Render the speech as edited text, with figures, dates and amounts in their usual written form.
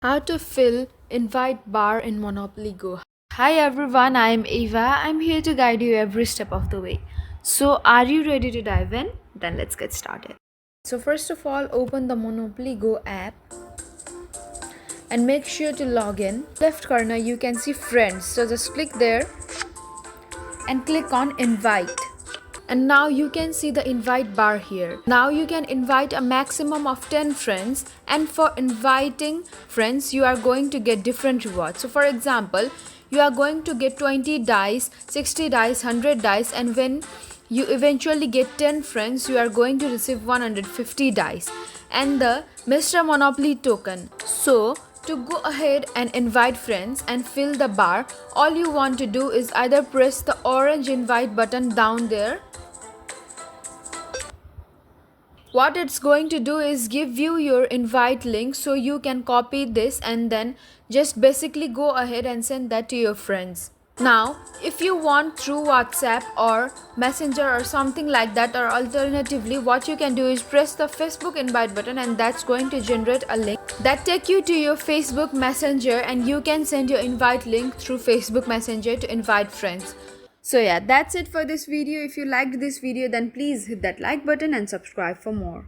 How to fill invite bar in Monopoly Go. Hi everyone, I am Eva. I'm here to guide you every step of the way. So, are you ready to dive in? Then let's get started. So, first of all, open the Monopoly Go app and make sure to log in. Left corner, you can see friends. So, just click there and click on invite. And now you can see the invite bar here. Now you can invite a maximum of 10 friends, and for inviting friends you are going to get different rewards. So for example, you are going to get 20 dice, 60 dice, 100 dice, and when you eventually get 10 friends you are going to receive 150 dice and the Mr. Monopoly token. So to go ahead and invite friends and fill the bar, all you want to do is either press the orange invite button down there. What it's going to do is give you your invite link, so you can copy this and then just basically go ahead and send that to your friends. Now if you want through WhatsApp or Messenger or something like that, or alternatively what you can do is press the Facebook invite button, and that's going to generate a link that take you to your Facebook Messenger, and you can send your invite link through Facebook Messenger to invite friends. So yeah, that's it for this video. If you liked this video, then please hit that like button and subscribe for more.